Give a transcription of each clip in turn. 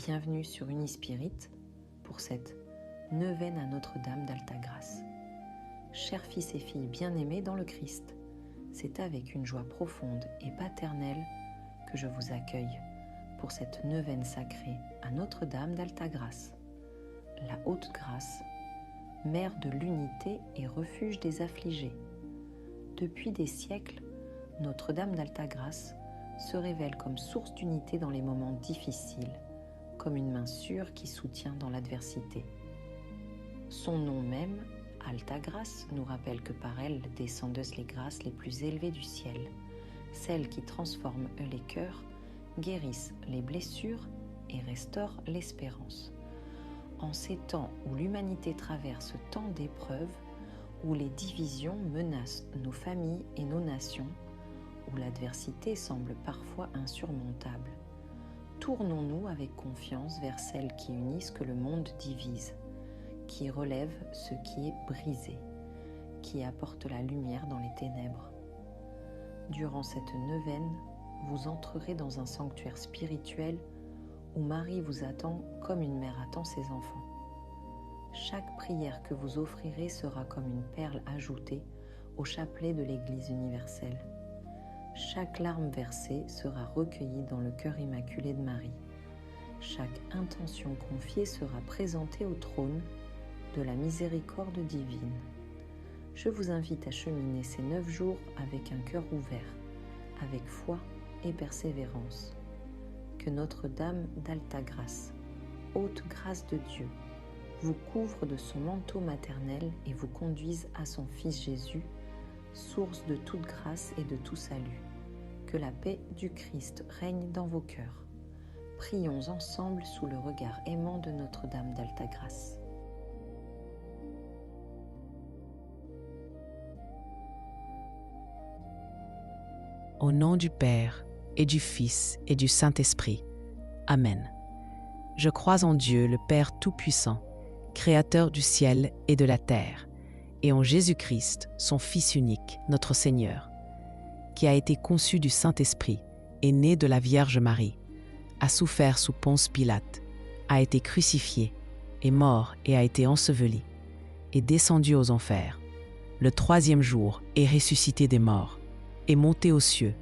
bienvenue sur Unispirit pour cette neuvaine à Notre-Dame d'Altagrace. Chers fils et filles bien-aimés dans le Christ, c'est avec une joie profonde et paternelle que je vous accueille pour cette neuvaine sacrée à Notre-Dame d'Altagrace. La Haute Grâce, mère de l'unité et refuge des affligés. Depuis des siècles, Notre-Dame d'Altagrace se révèle comme source d'unité dans les moments difficiles, comme une main sûre qui soutient dans l'adversité. Son nom même, Altagrace, nous rappelle que par elle descendent les grâces les plus élevées du ciel, celles qui transforment les cœurs, guérissent les blessures et restaurent l'espérance. En ces temps où l'humanité traverse tant d'épreuves, où les divisions menacent nos familles et nos nations, où l'adversité semble parfois insurmontable, tournons-nous avec confiance vers celle qui unit ce que le monde divise, qui relève ce qui est brisé, qui apporte la lumière dans les ténèbres. Durant cette neuvaine, vous entrerez dans un sanctuaire spirituel où Marie vous attend comme une mère attend ses enfants. Chaque prière que vous offrirez sera comme une perle ajoutée au chapelet de l'Église universelle. Chaque larme versée sera recueillie dans le cœur immaculé de Marie. Chaque intention confiée sera présentée au trône de la miséricorde divine. Je vous invite à cheminer ces 9 jours avec un cœur ouvert, avec foi et persévérance. Que Notre-Dame d'Altagrace, haute grâce de Dieu, vous couvre de son manteau maternel et vous conduise à son Fils Jésus, source de toute grâce et de tout salut. Que la paix du Christ règne dans vos cœurs. Prions ensemble sous le regard aimant de Notre-Dame d'Altagrace. Au nom du Père, et du Fils, et du Saint-Esprit. Amen. Je crois en Dieu, le Père Tout-Puissant, Créateur du ciel et de la terre, et en Jésus-Christ, son Fils unique, notre Seigneur, qui a été conçu du Saint-Esprit, est né de la Vierge Marie, a souffert sous Ponce Pilate, a été crucifié, est mort et a été enseveli, est descendu aux enfers. Le 3e jour est ressuscité des morts, est monté aux cieux,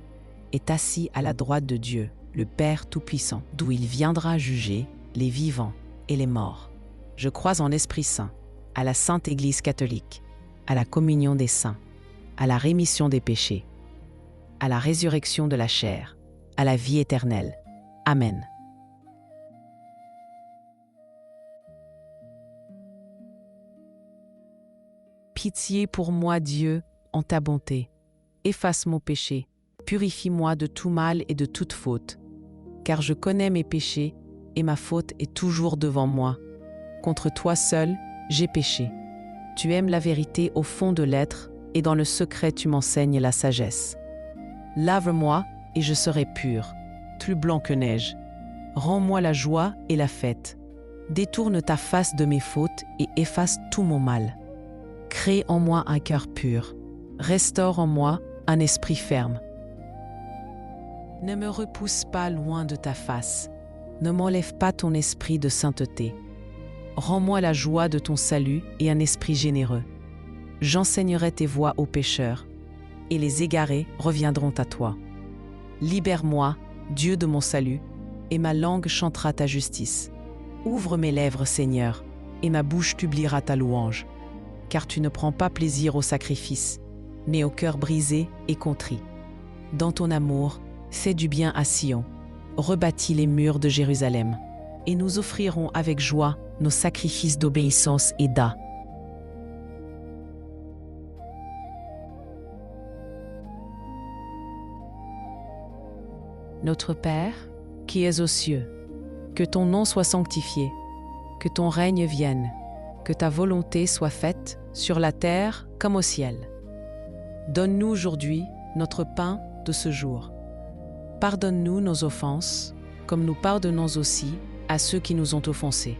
est assis à la droite de Dieu, le Père Tout-Puissant, d'où il viendra juger les vivants et les morts. Je crois en l'Esprit Saint, à la Sainte Église catholique, à la communion des saints, à la rémission des péchés, à la résurrection de la chair, à la vie éternelle. Amen. Pitié pour moi, Dieu, en ta bonté. Efface mon péché, purifie-moi de tout mal et de toute faute, car je connais mes péchés et ma faute est toujours devant moi. Contre toi seul, j'ai péché. Tu aimes la vérité au fond de l'être et dans le secret tu m'enseignes la sagesse. Lave-moi et je serai pur, plus blanc que neige. Rends-moi la joie et la fête. Détourne ta face de mes fautes et efface tout mon mal. Crée en moi un cœur pur. Restaure en moi un esprit ferme. Ne me repousse pas loin de ta face. Ne m'enlève pas ton esprit de sainteté. Rends-moi la joie de ton salut et un esprit généreux. J'enseignerai tes voies aux pécheurs, et les égarés reviendront à toi. Libère-moi, Dieu de mon salut, et ma langue chantera ta justice. Ouvre mes lèvres, Seigneur, et ma bouche publiera ta louange, car tu ne prends pas plaisir au sacrifice, mais au cœur brisé et contrit. Dans ton amour, fais du bien à Sion, rebâtis les murs de Jérusalem, et nous offrirons avec joie nos sacrifices d'obéissance et d'âme. Notre Père, qui es aux cieux, que ton nom soit sanctifié, que ton règne vienne, que ta volonté soit faite sur la terre comme au ciel. Donne-nous aujourd'hui notre pain de ce jour. Pardonne-nous nos offenses, comme nous pardonnons aussi à ceux qui nous ont offensés.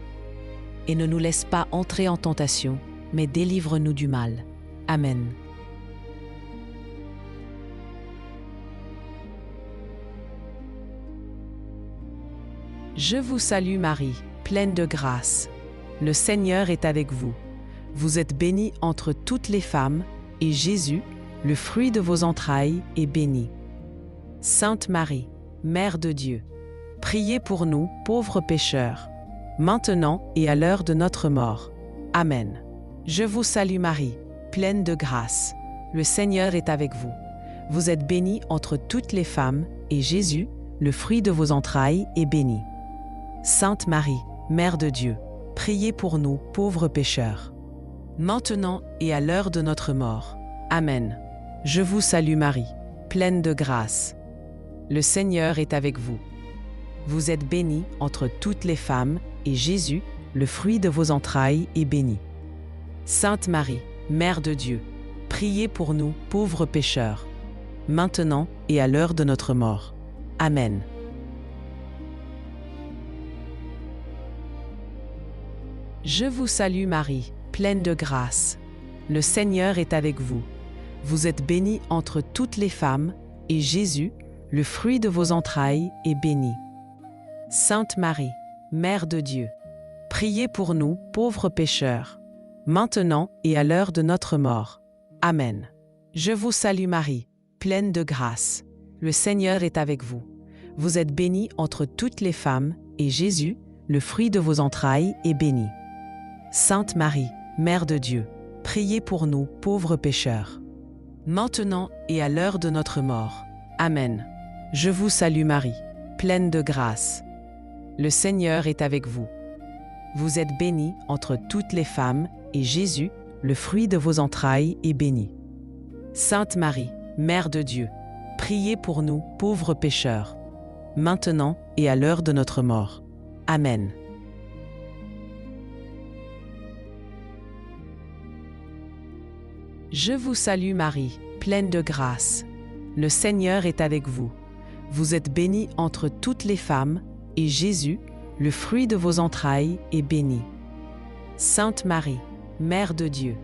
Et ne nous laisse pas entrer en tentation, mais délivre-nous du mal. Amen. Je vous salue Marie, pleine de grâce. Le Seigneur est avec vous. Vous êtes bénie entre toutes les femmes, et Jésus, le fruit de vos entrailles, est béni. Sainte Marie, Mère de Dieu, priez pour nous, pauvres pécheurs, maintenant et à l'heure de notre mort. Amen. Je vous salue Marie, pleine de grâce. Le Seigneur est avec vous. Vous êtes bénie entre toutes les femmes, et Jésus, le fruit de vos entrailles, est béni. Sainte Marie, Mère de Dieu, priez pour nous, pauvres pécheurs, maintenant et à l'heure de notre mort. Amen. Je vous salue Marie, pleine de grâce. Le Seigneur est avec vous. Vous êtes bénie entre toutes les femmes, et Jésus, le fruit de vos entrailles, est béni. Sainte Marie, Mère de Dieu, priez pour nous, pauvres pécheurs, maintenant et à l'heure de notre mort. Amen. Je vous salue Marie, pleine de grâce. Le Seigneur est avec vous. Vous êtes bénie entre toutes les femmes, et Jésus, le fruit de vos entrailles, est béni. Sainte Marie, Mère de Dieu, priez pour nous, pauvres pécheurs, maintenant et à l'heure de notre mort. Amen. Je vous salue Marie, pleine de grâce. Le Seigneur est avec vous. Vous êtes bénie entre toutes les femmes, et Jésus, le fruit de vos entrailles, est béni. Sainte Marie, Mère de Dieu, priez pour nous, pauvres pécheurs, maintenant et à l'heure de notre mort. Amen. Je vous salue Marie, pleine de grâce. Le Seigneur est avec vous. Vous êtes bénie entre toutes les femmes, et Jésus, le fruit de vos entrailles, est béni. Sainte Marie, Mère de Dieu, priez pour nous, pauvres pécheurs, maintenant et à l'heure de notre mort. Amen. Je vous salue Marie, pleine de grâce. Le Seigneur est avec vous. Vous êtes bénie entre toutes les femmes, et Jésus, le fruit de vos entrailles, est béni. Sainte Marie, Mère de Dieu,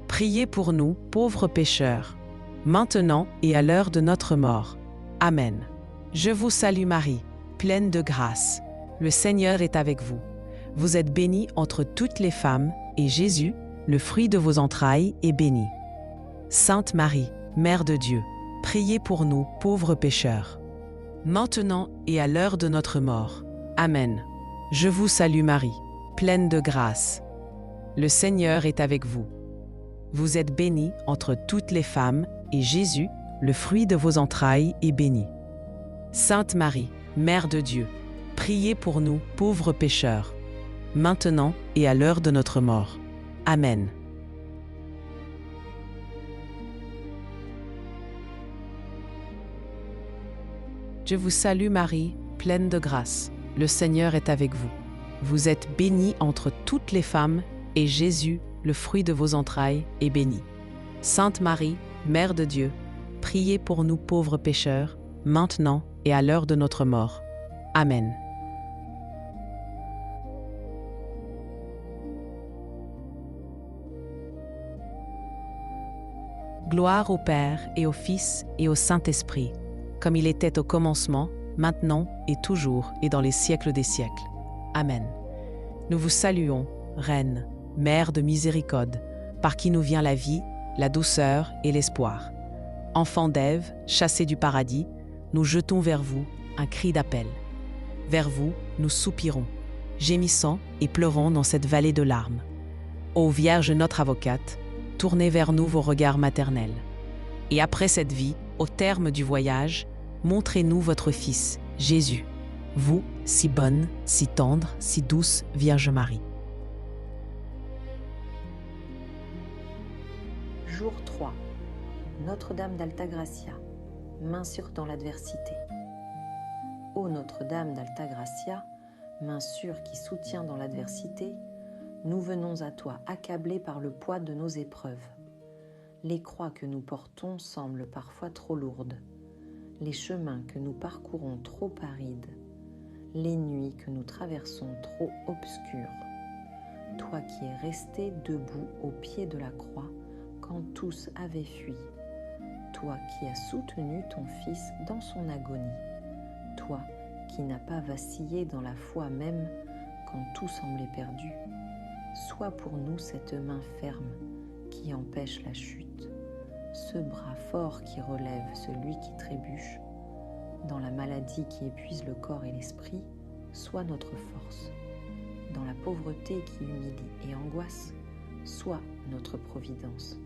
priez pour nous, pauvres pécheurs, maintenant et à l'heure de notre mort. Amen. Je vous salue Marie, pleine de grâce. Le Seigneur est avec vous. Vous êtes bénie entre toutes les femmes, et Jésus, le fruit de vos entrailles, est béni. Sainte Marie, Mère de Dieu, priez pour nous, pauvres pécheurs, maintenant et à l'heure de notre mort. Amen. Je vous salue Marie, pleine de grâce. Le Seigneur est avec vous. Vous êtes bénie entre toutes les femmes, et Jésus, le fruit de vos entrailles, est béni. Sainte Marie, Mère de Dieu, priez pour nous, pauvres pécheurs, maintenant et à l'heure de notre mort. Amen. Je vous salue Marie, pleine de grâce. Le Seigneur est avec vous. Vous êtes bénie entre toutes les femmes, et Jésus, le fruit de vos entrailles, est béni. Sainte Marie, Mère de Dieu, priez pour nous pauvres pécheurs, maintenant et à l'heure de notre mort. Amen. Gloire au Père et au Fils et au Saint-Esprit, comme il était au commencement, maintenant et toujours et dans les siècles des siècles. Amen. Nous vous saluons, Reine, Mère de miséricorde, par qui nous vient la vie, la douceur et l'espoir. Enfants d'Ève, chassés du paradis, nous jetons vers vous un cri d'appel. Vers vous, nous soupirons, gémissant et pleurons dans cette vallée de larmes. Ô Vierge notre avocate, tournez vers nous vos regards maternels. Et après cette vie, au terme du voyage, montrez-nous votre Fils, Jésus. Vous, si bonne, si tendre, si douce Vierge Marie. Jour 3. Notre-Dame d'Altagracia, main sûre dans l'adversité. Ô Notre-Dame d'Altagracia, main sûre qui soutient dans l'adversité, nous venons à toi accablés par le poids de nos épreuves. Les croix que nous portons semblent parfois trop lourdes, les chemins que nous parcourons trop arides, les nuits que nous traversons trop obscures. Toi qui es resté debout au pied de la croix quand tous avaient fui, toi qui as soutenu ton Fils dans son agonie, toi qui n'a pas vacillé dans la foi même quand tout semblait perdu. Sois pour nous cette main ferme qui empêche la chute, ce bras fort qui relève celui qui trébuche. Dans la maladie qui épuise le corps et l'esprit, sois notre force. Dans la pauvreté qui humilie et angoisse, sois notre providence.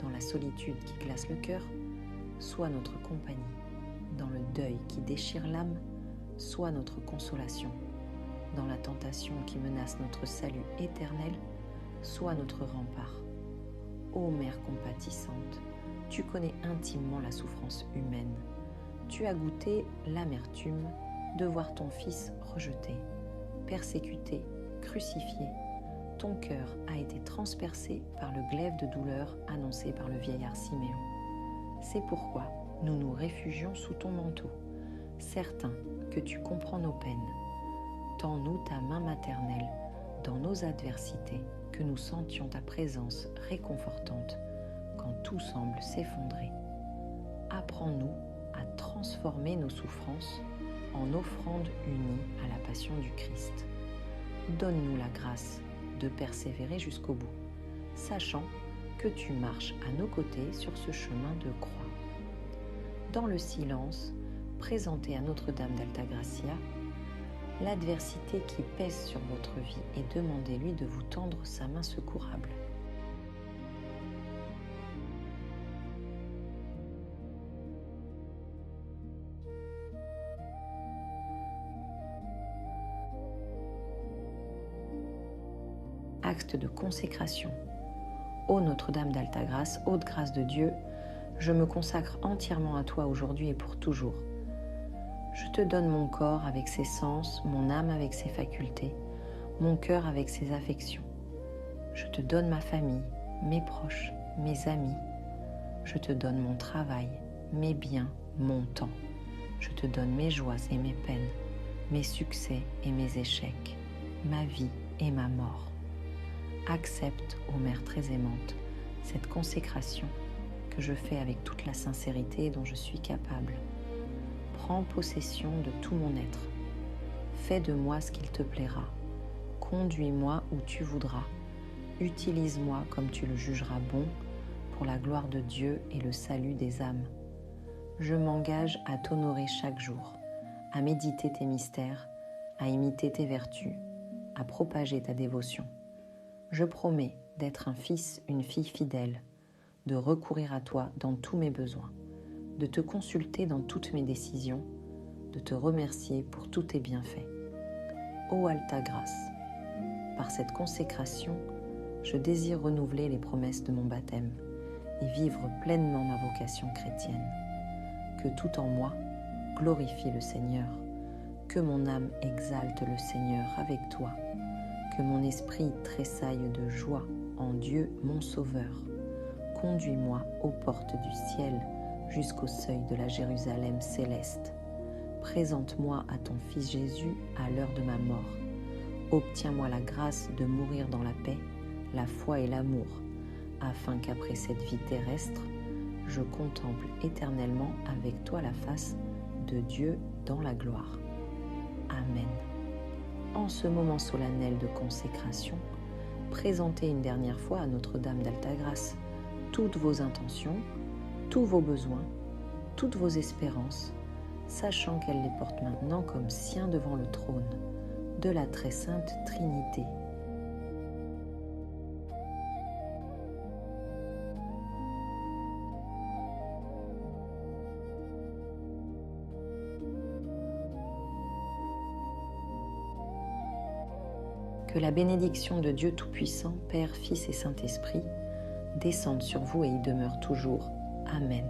Dans la solitude qui glace le cœur, sois notre compagnie. Dans le deuil qui déchire l'âme, sois notre consolation. Dans la tentation qui menace notre salut éternel, sois notre rempart. Ô Mère compatissante, tu connais intimement la souffrance humaine. Tu as goûté l'amertume de voir ton Fils rejeté, persécuté, crucifié. Ton cœur a été transpercé par le glaive de douleur annoncé par le vieillard Siméon. C'est pourquoi nous nous réfugions sous ton manteau, certains que tu comprends nos peines. Tends-nous ta main maternelle dans nos adversités, que nous sentions ta présence réconfortante quand tout semble s'effondrer. Apprends-nous à transformer nos souffrances en offrande unie à la passion du Christ. Donne-nous la grâce de persévérer jusqu'au bout, sachant que tu marches à nos côtés sur ce chemin de croix. Dans le silence, présenté à Notre-Dame d'Altagracia, l'adversité qui pèse sur votre vie et demandez-lui de vous tendre sa main secourable. Acte de consécration. Ô Notre-Dame d'Altagrace, haute grâce de Dieu, je me consacre entièrement à toi aujourd'hui et pour toujours. Je te donne mon corps avec ses sens, mon âme avec ses facultés, mon cœur avec ses affections. Je te donne ma famille, mes proches, mes amis. Je te donne mon travail, mes biens, mon temps. Je te donne mes joies et mes peines, mes succès et mes échecs, ma vie et ma mort. Accepte, ô Mère très aimante, cette consécration que je fais avec toute la sincérité dont je suis capable. Prends possession de tout mon être. Fais de moi ce qu'il te plaira. Conduis-moi où tu voudras. Utilise-moi comme tu le jugeras bon pour la gloire de Dieu et le salut des âmes. Je m'engage à t'honorer chaque jour, à méditer tes mystères, à imiter tes vertus, à propager ta dévotion. Je promets d'être un fils, une fille fidèle, de recourir à toi dans tous mes besoins, de te consulter dans toutes mes décisions, de te remercier pour tous tes bienfaits. Ô Alta Grâce, par cette consécration, je désire renouveler les promesses de mon baptême et vivre pleinement ma vocation chrétienne. Que tout en moi glorifie le Seigneur, que mon âme exalte le Seigneur avec toi, que mon esprit tressaille de joie en Dieu mon Sauveur. Conduis-moi aux portes du ciel jusqu'au seuil de la Jérusalem céleste. Présente-moi à ton Fils Jésus à l'heure de ma mort. Obtiens-moi la grâce de mourir dans la paix, la foi et l'amour, afin qu'après cette vie terrestre, je contemple éternellement avec toi la face de Dieu dans la gloire. Amen. En ce moment solennel de consécration, présentez une dernière fois à Notre-Dame d'Altagrace toutes vos intentions, tous vos besoins, toutes vos espérances, sachant qu'elle les porte maintenant comme siens devant le trône de la très sainte Trinité. Que la bénédiction de Dieu Tout-Puissant, Père, Fils et Saint-Esprit, descende sur vous et y demeure toujours. Amen.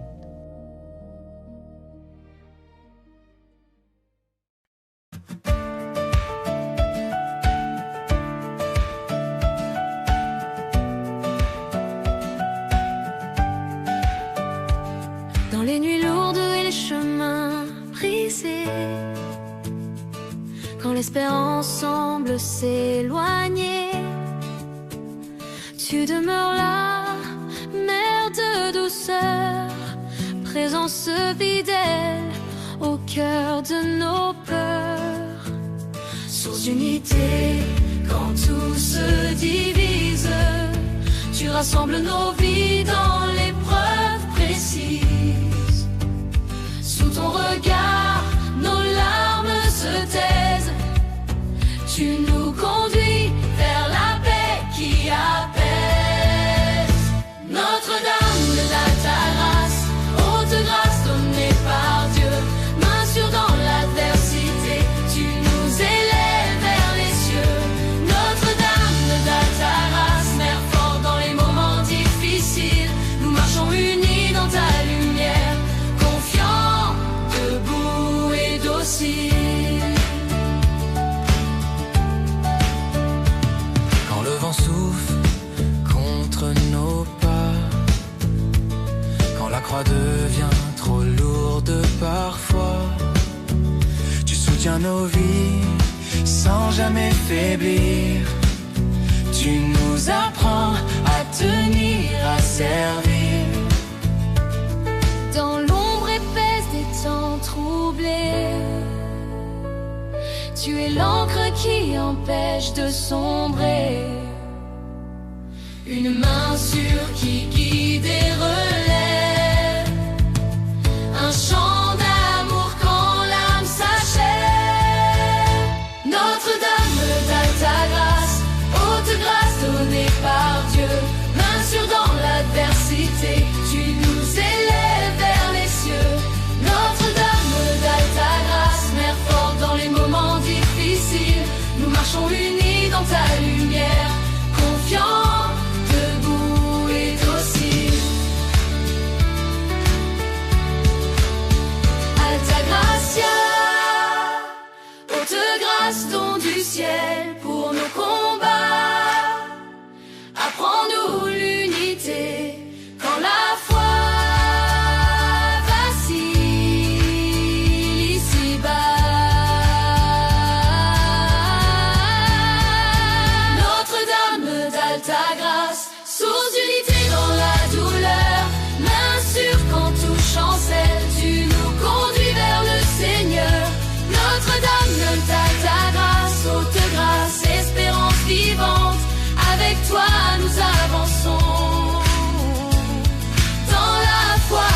Dans les nuits lourdes et les chemins brisés, quand l'espérance semble s'éloigner, tu demeures là, Mère de douceur, présence fidèle au cœur de nos peurs. Source d'unité, quand tout se divise, tu rassembles nos vies dans l'épreuve précise. Sous ton regard, nos larmes se taisent. Tu nous conduis vers la paix qui apaise. Notre-Dame de l'Alta-Grâce, haute grâce donnée par Dieu, main sûre dans l'adversité, tu nous élèves vers les cieux. Notre-Dame de l'Alta-Grâce, mère forte dans les moments difficiles, nous marchons unis dans ta lumière, confiants, debout et dociles. Quand le vent souffle contre nos pas, quand la croix devient trop lourde parfois, tu soutiens nos vies sans jamais faiblir. Tu nous apprends à tenir, à servir. Dans l'ombre épaisse des temps troublés, tu es l'encre qui empêche de sombrer. Une main sûre qui guide et relève, un chant d'amour quand l'âme s'achève. Notre-Dame d'Alta-Grâce, haute grâce donnée par Dieu, main sûre dans l'adversité, tu nous élèves vers les cieux. Notre-Dame d'Alta-Grâce, mère forte dans les moments difficiles, nous marchons unis dans ta lumière, confiants, debout et dociles. Alta Gracia, haute grâce, don du ciel pour nos combats. Apprends-nous l'unité quand la foi vacille ici-bas. Notre-Dame d'Alta-Grâce, source d'unité dans la douleur, main sûre quand tout chancelle, tu nous conduis vers le Seigneur. Notre-Dame d'Alta-Grâce, haute grâce, espérance vivante, avec toi nous avançons, dans la foi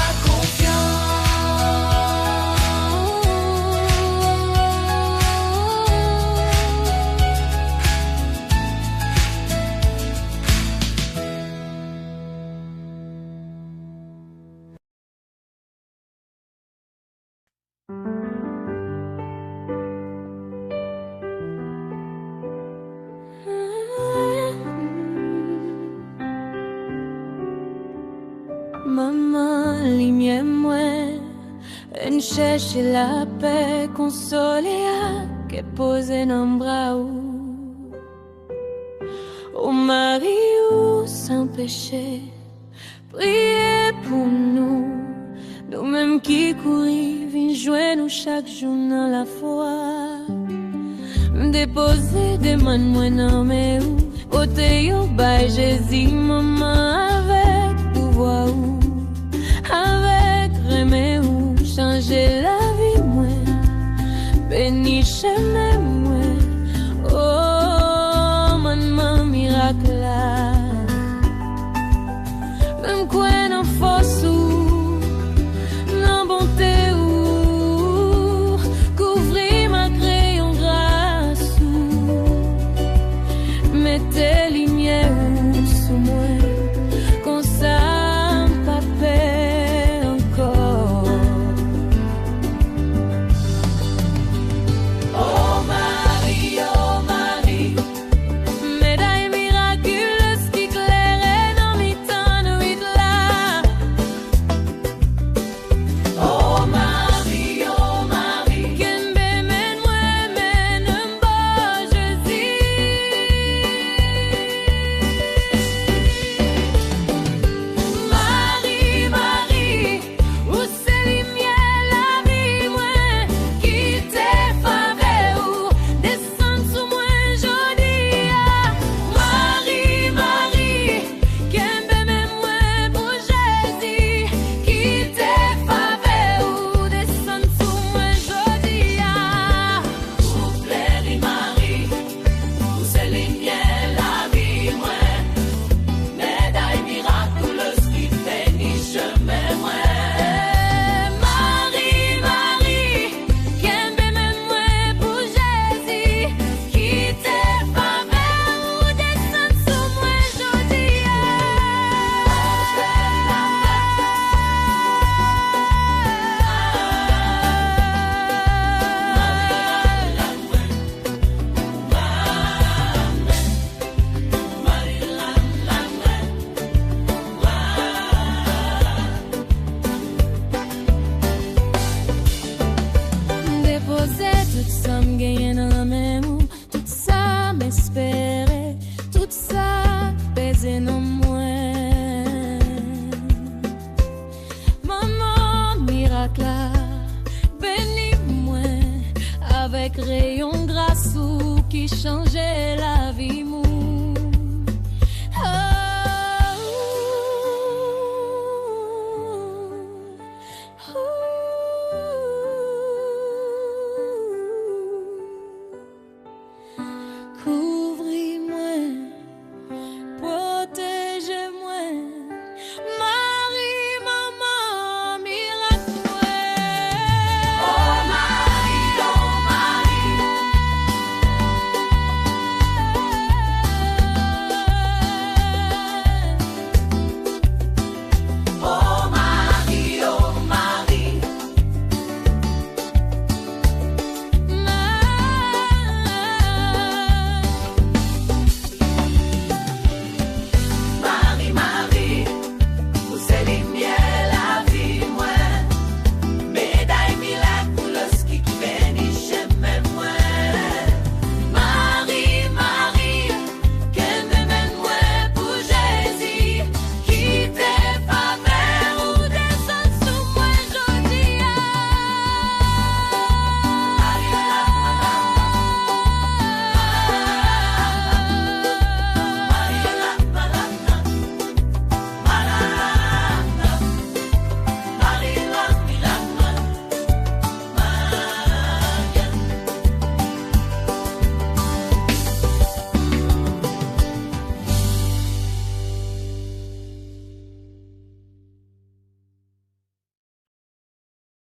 Maman, lumière moi, en cherche la paix, consoler à que poser dans bras ou. Au mari ou sans péché, priez pour nous, nous-mêmes qui courir, vin joindre nous chaque jour dans la foi. Déposer des mains moi dans mes ou, côté yo by Jésus, maman avec pouvoir ou. Avec remè ou changer la vie moi, béni chemin moi, oh maman miracle là, même quoi dans force ou dans bonté ou couvrir ma crayon grâce ou mettez lumière ou sous moi comme ça. Médaille miraculeuse. tout ça me gagne dans la même ou, tout ça m'espérait, tout ça baiser non moins. Maman miracle, bénis-moi avec rayon grâce ou qui changeait la vie mou.